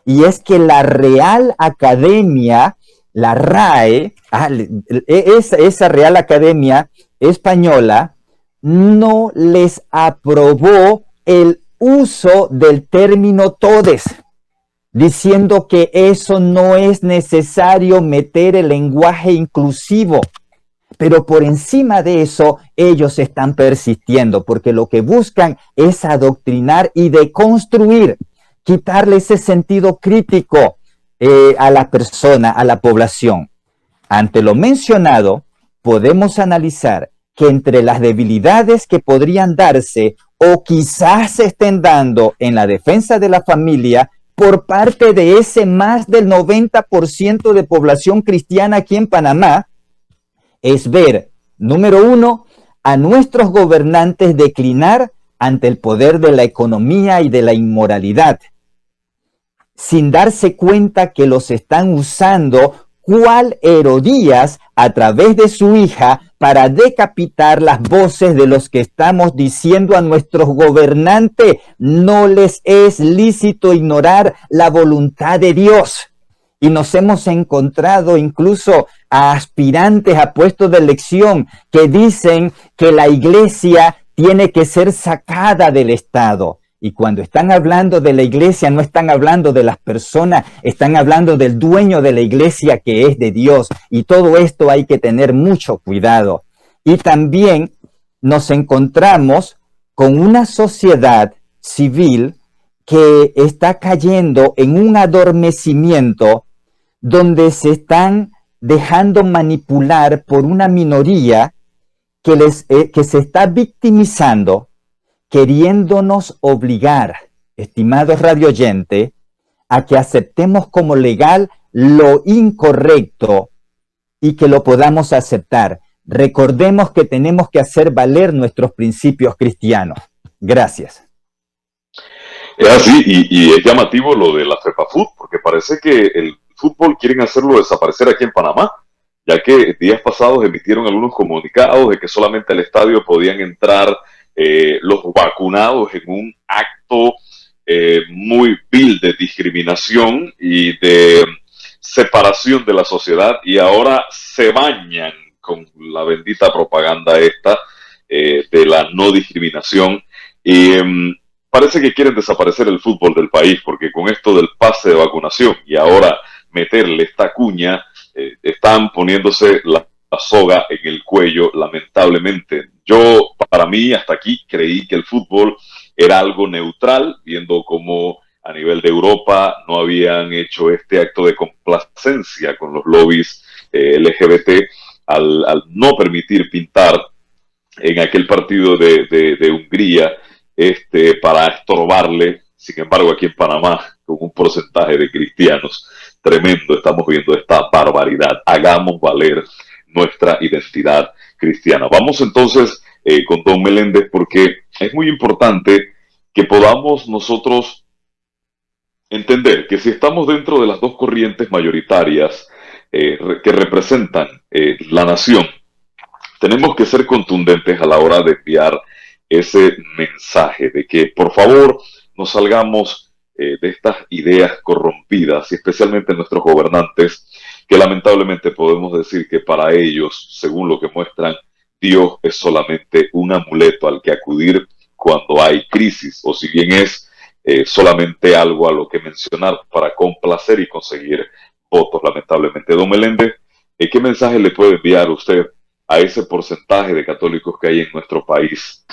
D: Y es que la Real Academia, la RAE, esa Real Academia Española, no les aprobó el uso del término todes, diciendo que eso no es necesario meter el lenguaje inclusivo. Pero por encima de eso, ellos están persistiendo, porque lo que buscan es adoctrinar y deconstruir, quitarle ese sentido crítico a la persona, a la población. Ante lo mencionado, podemos analizar que entre las debilidades que podrían darse o quizás se estén dando en la defensa de la familia por parte de ese más del 90% de población cristiana aquí en Panamá, es ver, número 1, a nuestros gobernantes declinar ante el poder de la economía y de la inmoralidad, sin darse cuenta que los están usando cual Herodías a través de su hija para decapitar las voces de los que estamos diciendo a nuestros gobernantes: no les es lícito ignorar la voluntad de Dios. Y nos hemos encontrado incluso a aspirantes a puestos de elección que dicen que la iglesia tiene que ser sacada del Estado. Y cuando están hablando de la iglesia, no están hablando de las personas, están hablando del dueño de la iglesia, que es de Dios. Y todo esto hay que tener mucho cuidado. Y también nos encontramos con una sociedad civil que está cayendo en un adormecimiento donde se están dejando manipular por una minoría que se está victimizando, queriéndonos obligar, estimados radioyentes, a que aceptemos como legal lo incorrecto y que lo podamos aceptar. Recordemos que tenemos que hacer valer nuestros principios cristianos. Gracias.
B: Es así, y es llamativo lo de la FEPAFUT, porque parece que el fútbol quieren hacerlo desaparecer aquí en Panamá, ya que días pasados emitieron algunos comunicados de que solamente al estadio podían entrar los vacunados, en un acto muy vil de discriminación y de separación de la sociedad, y ahora se bañan con la bendita propaganda esta de la no discriminación, y parece que quieren desaparecer el fútbol del país, porque con esto del pase de vacunación y ahora meterle esta cuña, están poniéndose la soga en el cuello, lamentablemente. Yo, para mí, hasta aquí creí que el fútbol era algo neutral, viendo cómo a nivel de Europa no habían hecho este acto de complacencia con los lobbies LGBT al no permitir pintar en aquel partido de Hungría para estorbarle. Sin embargo, aquí en Panamá, con un porcentaje de cristianos tremendo, estamos viendo esta barbaridad. Hagamos valer nuestra identidad cristiana. Vamos entonces con don Meléndez, porque es muy importante que podamos nosotros entender que si estamos dentro de las dos corrientes mayoritarias que representan la nación, tenemos que ser contundentes a la hora de enviar ese mensaje de que, por favor, no salgamos de estas ideas corrompidas, y especialmente nuestros gobernantes, que lamentablemente podemos decir que para ellos, según lo que muestran, Dios es solamente un amuleto al que acudir cuando hay crisis, o si bien es solamente algo a lo que mencionar para complacer y conseguir votos, lamentablemente. Don Meléndez, ¿qué mensaje le puede enviar usted a ese porcentaje de católicos que hay en nuestro país?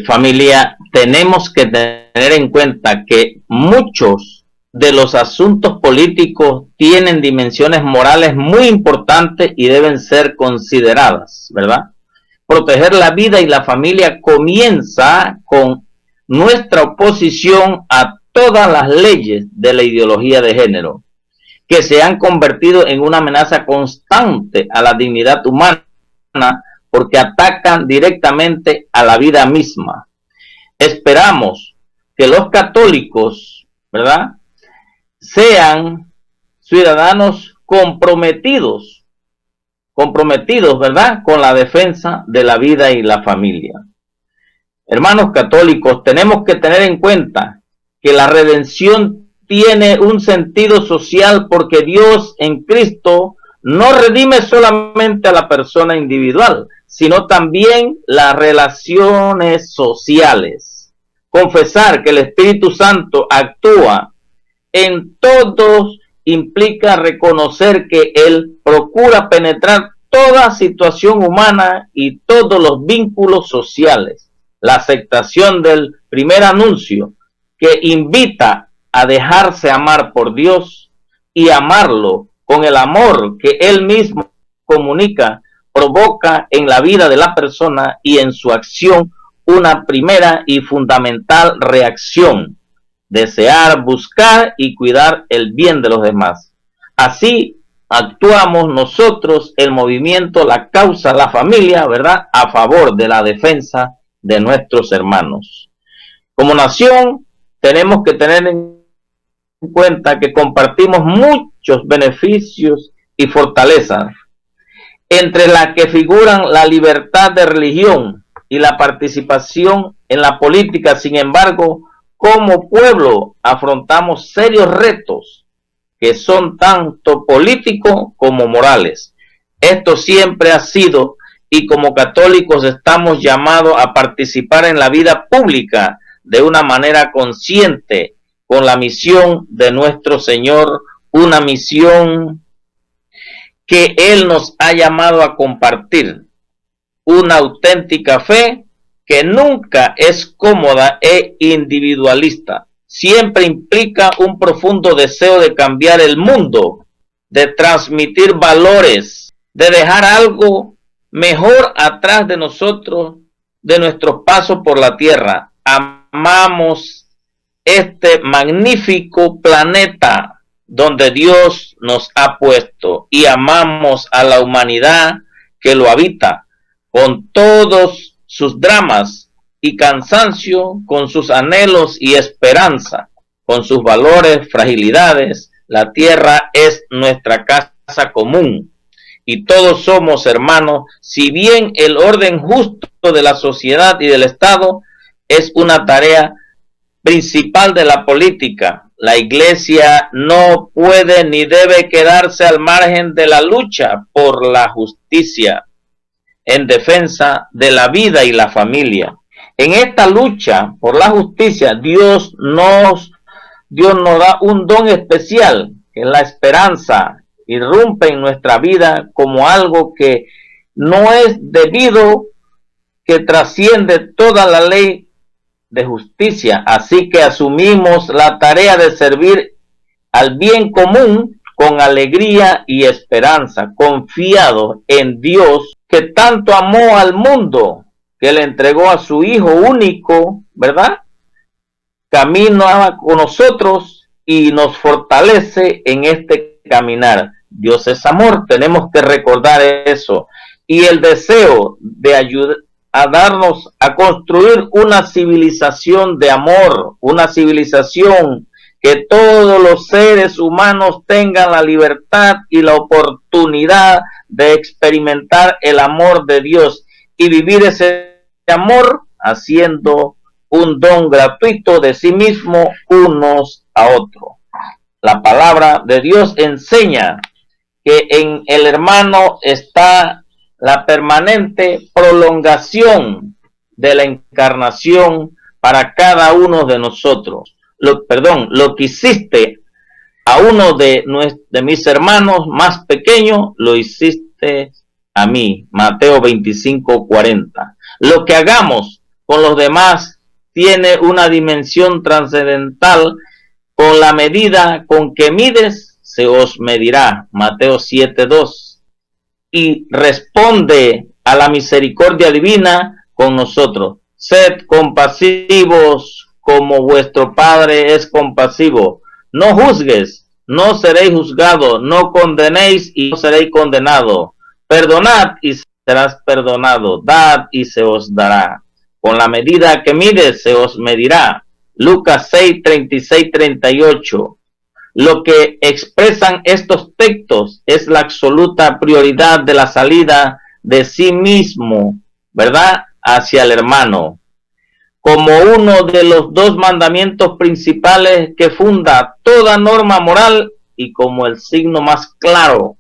C: Familia, tenemos que tener en cuenta que muchos de los asuntos políticos tienen dimensiones morales muy importantes y deben ser consideradas, ¿verdad? Proteger la vida y la familia comienza con nuestra oposición a todas las leyes de la ideología de género, que se han convertido en una amenaza constante a la dignidad humana, porque atacan directamente a la vida misma. Esperamos que los católicos, ¿verdad?, sean ciudadanos comprometidos, ¿verdad?, con la defensa de la vida y la familia. Hermanos católicos, tenemos que tener en cuenta que la redención tiene un sentido social, porque Dios en Cristo no redime solamente a la persona individual, sino también las relaciones sociales. Confesar que el Espíritu Santo actúa en todos implica reconocer que Él procura penetrar toda situación humana y todos los vínculos sociales. La aceptación del primer anuncio, que invita a dejarse amar por Dios y amarlo con el amor que Él mismo comunica, provoca en la vida de la persona y en su acción una primera y fundamental reacción: desear, buscar y cuidar el bien de los demás. Así actuamos nosotros, el movimiento, la causa, la familia, ¿verdad?, a favor de la defensa de nuestros hermanos. Como nación, tenemos que tener en cuenta que compartimos muchos beneficios y fortalezas, entre las que figuran la libertad de religión y la participación en la política. Sin embargo, como pueblo afrontamos serios retos que son tanto políticos como morales. Esto siempre ha sido, y como católicos estamos llamados a participar en la vida pública de una manera consciente con la misión de nuestro Señor, una misión que Él nos ha llamado a compartir, una auténtica fe que nunca es cómoda e individualista, siempre implica un profundo deseo de cambiar el mundo, de transmitir valores, de dejar algo mejor atrás de nosotros, de nuestros pasos por la tierra. Amamos este magnífico planeta donde Dios nos ha puesto y amamos a la humanidad que lo habita, con todos sus dramas y cansancio, con sus anhelos y esperanza, con sus valores, fragilidades. La tierra es nuestra casa común y todos somos hermanos, si bien el orden justo de la sociedad y del Estado es una tarea principal de la política. La Iglesia no puede ni debe quedarse al margen de la lucha por la justicia en defensa de la vida y la familia. En esta lucha por la justicia, Dios nos da un don especial, que es la esperanza. Irrumpe en nuestra vida como algo que no es debido, que trasciende toda la ley de justicia. Así que asumimos la tarea de servir al bien común con alegría y esperanza, confiado en Dios, que tanto amó al mundo, que le entregó a su Hijo único, ¿verdad? Camina con nosotros y nos fortalece en este caminar. Dios es amor, tenemos que recordar eso. Y el deseo de ayudar a darnos a construir una civilización de amor, una civilización que todos los seres humanos tengan la libertad y la oportunidad de experimentar el amor de Dios y vivir ese amor haciendo un don gratuito de sí mismo unos a otros. La palabra de Dios enseña que en el hermano está la permanente prolongación de la encarnación para cada uno de nosotros. Lo que hiciste a uno de mis hermanos más pequeños, lo hiciste a mí. Mateo 25:40. Lo que hagamos con los demás tiene una dimensión trascendental. Con la medida con que mides, se os medirá. Mateo 7:2. Y responde a la misericordia divina con nosotros. Sed compasivos como vuestro Padre es compasivo. No juzgues, no seréis juzgados. No condenéis y no seréis condenados. Perdonad y serás perdonado. Dad y se os dará. Con la medida que mides se os medirá. Lucas 6:36-38. Lo que expresan estos textos es la absoluta prioridad de la salida de sí mismo, ¿verdad?, hacia el hermano, como uno de los dos mandamientos principales que funda toda norma moral y como el signo más claro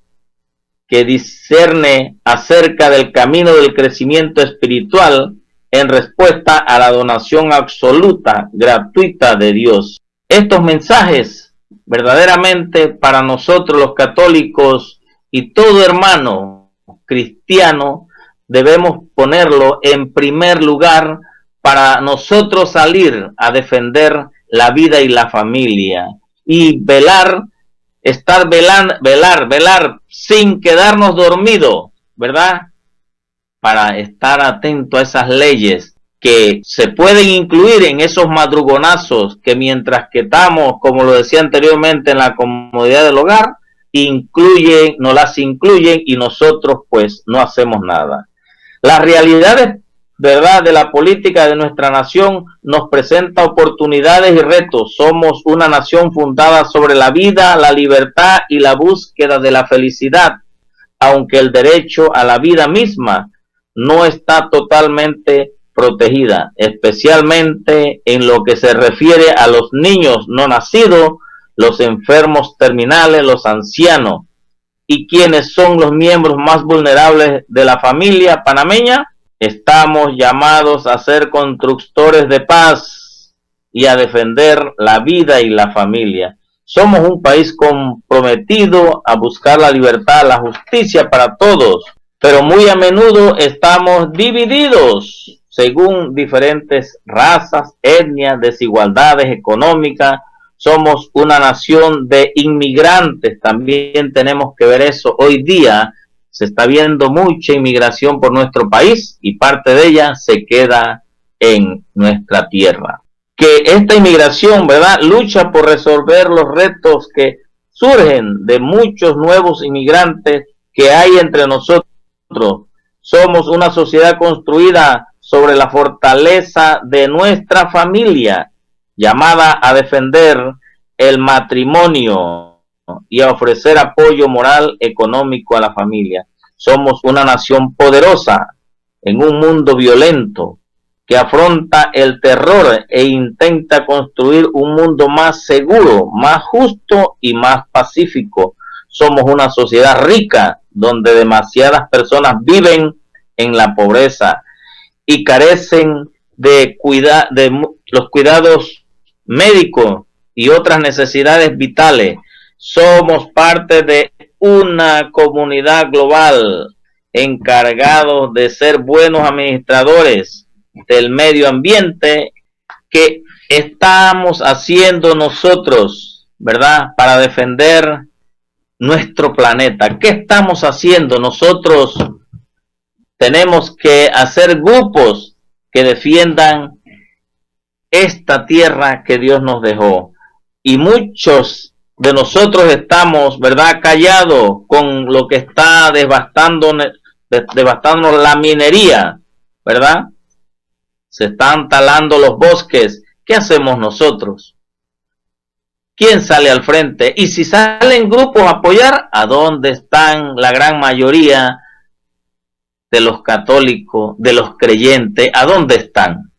C: que discierne acerca del camino del crecimiento espiritual en respuesta a la donación absoluta, gratuita de Dios. Estos mensajes verdaderamente para nosotros los católicos y todo hermano cristiano debemos ponerlo en primer lugar para nosotros salir a defender la vida y la familia y velar sin quedarnos dormidos, ¿verdad? Para estar atento a esas leyes que se pueden incluir en esos madrugonazos que mientras que estamos, como lo decía anteriormente, en la comodidad del hogar, nos las incluyen y nosotros pues no hacemos nada. Las realidades, ¿verdad?, de la política de nuestra nación nos presenta oportunidades y retos. Somos una nación fundada sobre la vida, la libertad y la búsqueda de la felicidad, aunque el derecho a la vida misma no está totalmente protegida, especialmente en lo que se refiere a los niños no nacidos, los enfermos terminales, los ancianos y quienes son los miembros más vulnerables de la familia panameña. Estamos llamados a ser constructores de paz, y a defender la vida y la familia. Somos un país comprometido a buscar la libertad, la justicia para todos, pero muy a menudo estamos divididos según diferentes razas, etnias, desigualdades económicas. Somos una nación de inmigrantes, también tenemos que ver eso. Hoy día se está viendo mucha inmigración por nuestro país y parte de ella se queda en nuestra tierra. Que esta inmigración, ¿verdad?, lucha por resolver los retos que surgen de muchos nuevos inmigrantes que hay entre nosotros. Somos una sociedad construida sobre la fortaleza de nuestra familia, llamada a defender el matrimonio y a ofrecer apoyo moral, económico a la familia. Somos una nación poderosa en un mundo violento que afronta el terror e intenta construir un mundo más seguro, más justo y más pacífico. Somos una sociedad rica donde demasiadas personas viven en la pobreza y carecen de los cuidados médicos y otras necesidades vitales. Somos parte de una comunidad global encargados de ser buenos administradores del medio ambiente. Que estamos haciendo nosotros, ¿verdad?, para defender nuestro planeta. ¿Qué estamos haciendo nosotros? Tenemos que hacer grupos que defiendan esta tierra que Dios nos dejó. Y muchos de nosotros estamos, ¿verdad?, callados con lo que está devastando la minería, ¿verdad? Se están talando los bosques. ¿Qué hacemos nosotros? ¿Quién sale al frente? Y si salen grupos a apoyar, ¿a dónde están la gran mayoría de los católicos, de los creyentes? ¿A dónde están?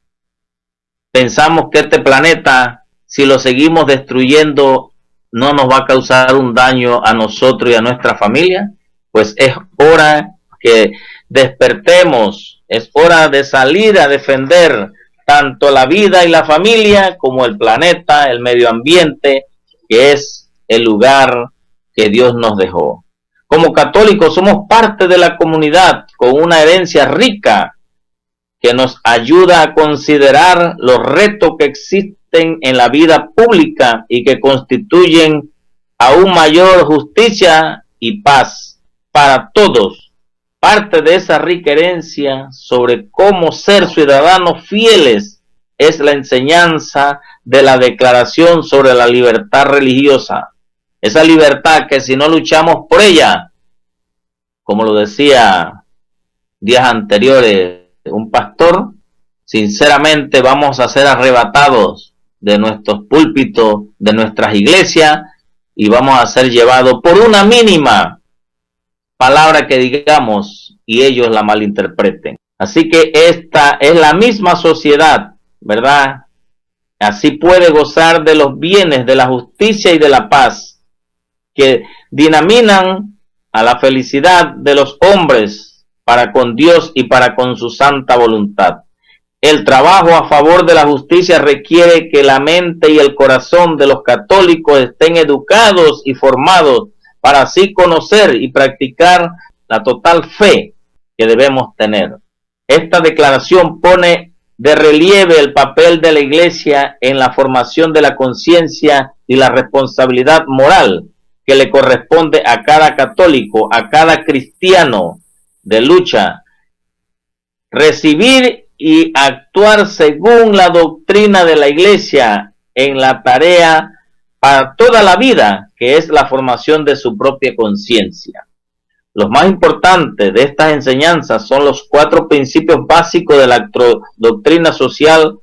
C: Pensamos que este planeta, si lo seguimos destruyendo, no nos va a causar un daño a nosotros y a nuestra familia. Pues es hora que despertemos, es hora de salir a defender tanto la vida y la familia como el planeta, el medio ambiente, que es el lugar que Dios nos dejó. Como católicos somos parte de la comunidad con una herencia rica que nos ayuda a considerar los retos que existen en la vida pública y que constituyen aún mayor justicia y paz para todos. Parte de esa rica herencia sobre cómo ser ciudadanos fieles es la enseñanza de la Declaración sobre la Libertad Religiosa. Esa libertad que si no luchamos por ella, como lo decía días anteriores un pastor, sinceramente vamos a ser arrebatados de nuestros púlpitos, de nuestras iglesias, y vamos a ser llevados por una mínima palabra que digamos y ellos la malinterpreten. Así que esta es la misma sociedad, ¿verdad? Así puede gozar de los bienes, de la justicia y de la paz, que dinaminan a la felicidad de los hombres para con Dios y para con su santa voluntad. El trabajo a favor de la justicia requiere que la mente y el corazón de los católicos estén educados y formados para así conocer y practicar la total fe que debemos tener. Esta declaración pone de relieve el papel de la Iglesia en la formación de la conciencia y la responsabilidad moral que le corresponde a cada católico, a cada cristiano de lucha, recibir y actuar según la doctrina de la Iglesia en la tarea para toda la vida, que es la formación de su propia conciencia. Los más importantes de estas enseñanzas son los 4 principios básicos de la doctrina social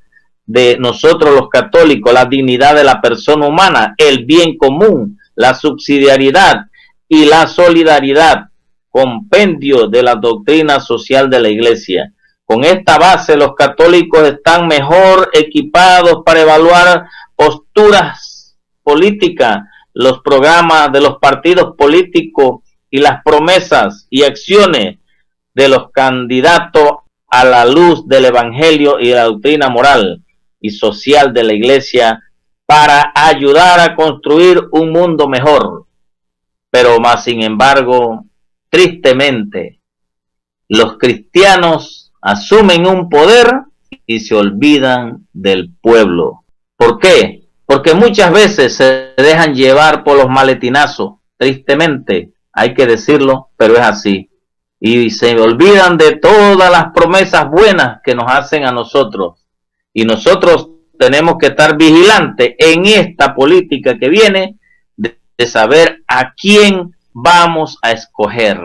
C: de nosotros los católicos: la dignidad de la persona humana, el bien común, la subsidiariedad y la solidaridad, compendio de la doctrina social de la Iglesia. Con esta base, los católicos están mejor equipados para evaluar posturas políticas, los programas de los partidos políticos y las promesas y acciones de los candidatos a la luz del Evangelio y la doctrina moral. y social de la iglesia para ayudar a construir un mundo mejor. Pero más sin embargo, tristemente, los cristianos asumen un poder y se olvidan del pueblo. ¿Por qué? Porque muchas veces se dejan llevar por los maletinazos. Tristemente, hay que decirlo, pero es así. Y se olvidan de todas las promesas buenas que nos hacen a nosotros. Y nosotros tenemos que estar vigilantes en esta política que viene de saber a quién vamos a escoger.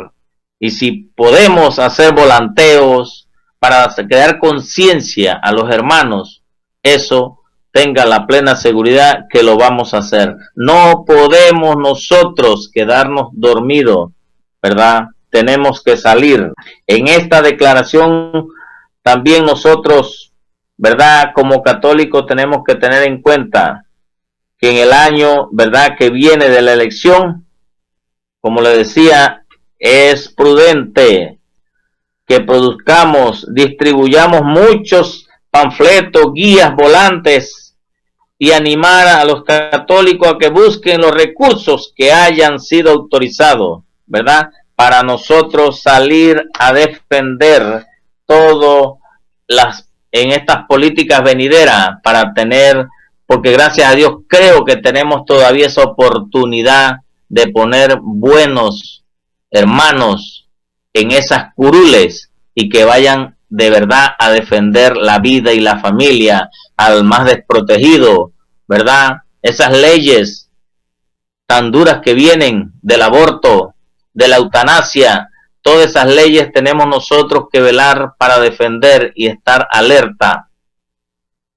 C: Y si podemos hacer volanteos para crear conciencia a los hermanos, eso tenga la plena seguridad que lo vamos a hacer. No podemos nosotros quedarnos dormidos, ¿verdad? Tenemos que salir. En esta declaración también nosotros, ¿verdad? Como católicos tenemos que tener en cuenta que en el año, ¿verdad?, que viene de la elección, como le decía, es prudente que produzcamos, distribuyamos muchos panfletos, guías, volantes y animar a los católicos a que busquen los recursos que hayan sido autorizados, ¿verdad?, para nosotros salir a defender todo en estas políticas venideras para tener, porque gracias a Dios creo que tenemos todavía esa oportunidad de poner buenos hermanos en esas curules y que vayan de verdad a defender la vida y la familia al más desprotegido, ¿verdad? Esas leyes tan duras que vienen del aborto, de la eutanasia, todas esas leyes tenemos nosotros que velar para defender y estar alerta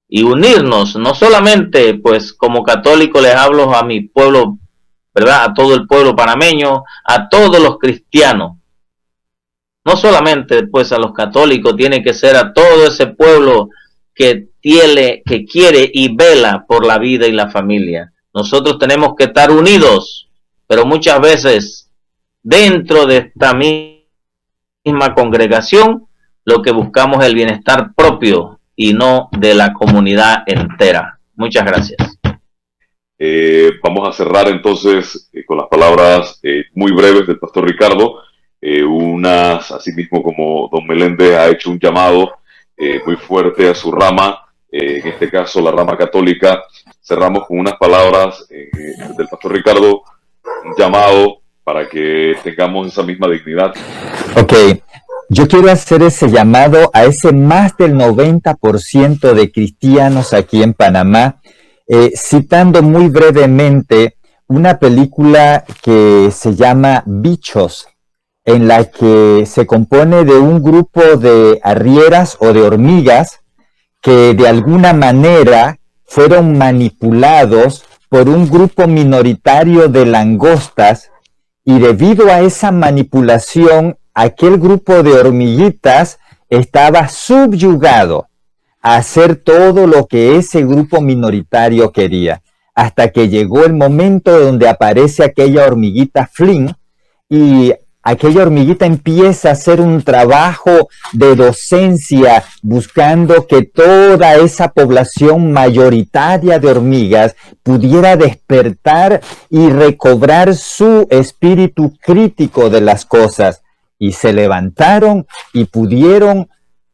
C: y unirnos, no solamente pues como católico les hablo a mi pueblo, ¿verdad?, a todo el pueblo panameño, a todos los cristianos, no solamente pues a los católicos, tiene que ser a todo ese pueblo que quiere y vela por la vida y la familia. Nosotros tenemos que estar unidos, pero muchas veces dentro de esta misma congregación lo que buscamos es el bienestar propio y no de la comunidad entera. Muchas gracias.
B: Vamos a cerrar entonces con las palabras muy breves del pastor Ricardo, así mismo como don Meléndez ha hecho un llamado muy fuerte a su rama, en este caso la rama católica. Cerramos con unas palabras del pastor Ricardo, un llamado para que tengamos esa misma dignidad.
D: Ok, yo quiero hacer ese llamado a ese más del 90% de cristianos aquí en Panamá, citando muy brevemente una película que se llama Bichos, en la que se compone de un grupo de arrieras o de hormigas que de alguna manera fueron manipulados por un grupo minoritario de langostas, y debido a esa manipulación, aquel grupo de hormiguitas estaba subyugado a hacer todo lo que ese grupo minoritario quería, hasta que llegó el momento donde aparece aquella hormiguita Flynn, y aquella hormiguita empieza a hacer un trabajo de docencia buscando que toda esa población mayoritaria de hormigas pudiera despertar y recobrar su espíritu crítico de las cosas. Y se levantaron y pudieron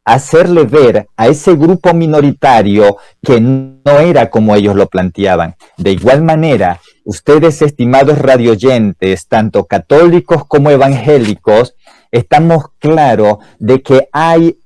D: hacerle ver a ese grupo minoritario que no era como ellos lo planteaban. De igual manera, ustedes, estimados radioyentes, tanto católicos como evangélicos, estamos claros de que hay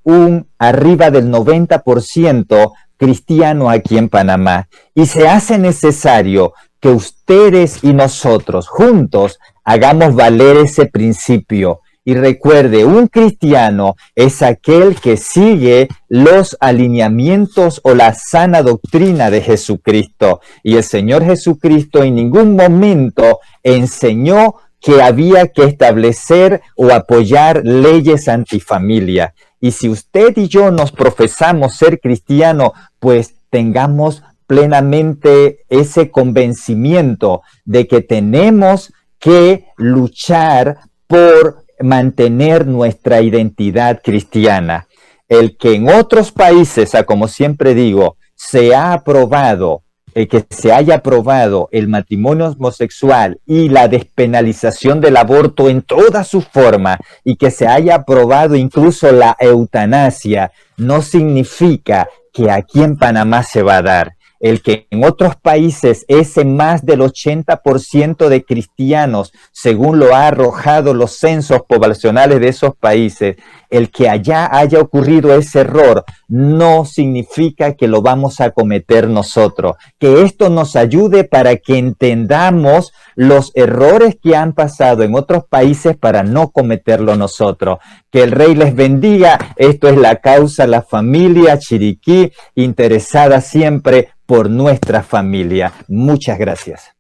D: arriba del 90% cristiano aquí en Panamá, y se hace necesario que ustedes y nosotros juntos hagamos valer ese principio. Y recuerde, un cristiano es aquel que sigue los alineamientos o la sana doctrina de Jesucristo. Y el Señor Jesucristo en ningún momento enseñó que había que establecer o apoyar leyes antifamilia. Y si usted y yo nos profesamos ser cristianos, pues tengamos plenamente ese convencimiento de que tenemos que luchar por mantener nuestra identidad cristiana. El que en otros países, como siempre digo, se ha aprobado, que se haya aprobado el matrimonio homosexual y la despenalización del aborto en toda su forma, y que se haya aprobado incluso la eutanasia, no significa que aquí en Panamá se va a dar. El que en otros países ese más del 80% de cristianos, según lo ha arrojado los censos poblacionales de esos países, el que allá haya ocurrido ese error no significa que lo vamos a cometer nosotros. Que esto nos ayude para que entendamos los errores que han pasado en otros países para no cometerlo nosotros. Que el Rey les bendiga. Esto es La Causa, la Familia Chiriquí, interesada siempre por nuestra familia. Muchas gracias.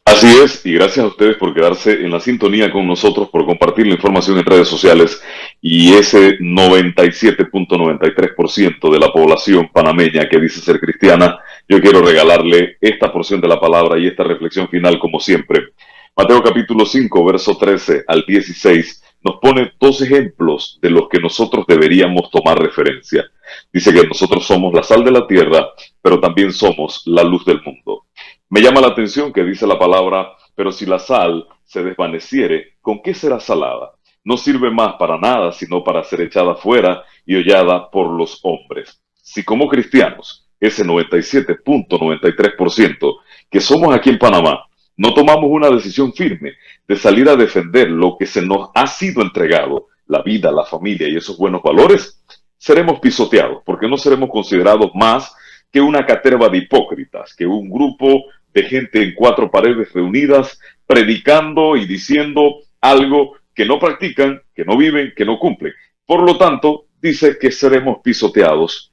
B: Así es, y gracias a ustedes por quedarse en la sintonía con nosotros, por compartir la información en redes sociales, y ese 97.93% de la población panameña que dice ser cristiana, yo quiero regalarle esta porción de la palabra y esta reflexión final como siempre. Mateo capítulo 5, verso 13 al 16, nos pone dos ejemplos de los que nosotros deberíamos tomar referencia. Dice que nosotros somos la sal de la tierra, pero también somos la luz del mundo. Me llama la atención que dice la palabra, pero si la sal se desvaneciere, ¿con qué será salada? No sirve más para nada, sino para ser echada fuera y hollada por los hombres. Si como cristianos, ese 97.93% que somos aquí en Panamá, no tomamos una decisión firme de salir a defender lo que se nos ha sido entregado, la vida, la familia y esos buenos valores, seremos pisoteados, porque no seremos considerados más que una caterva de hipócritas, que un grupo de gente en cuatro paredes reunidas, predicando y diciendo algo que no practican, que no viven, que no cumplen. Por lo tanto, dice que seremos pisoteados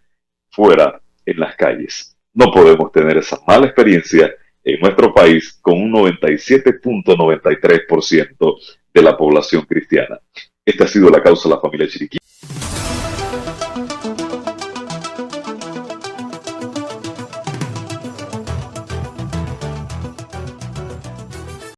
B: fuera en las calles. No podemos tener esa mala experiencia en nuestro país con un 97.93% de la población cristiana. Esta ha sido La Causa de la Familia Chiriquí.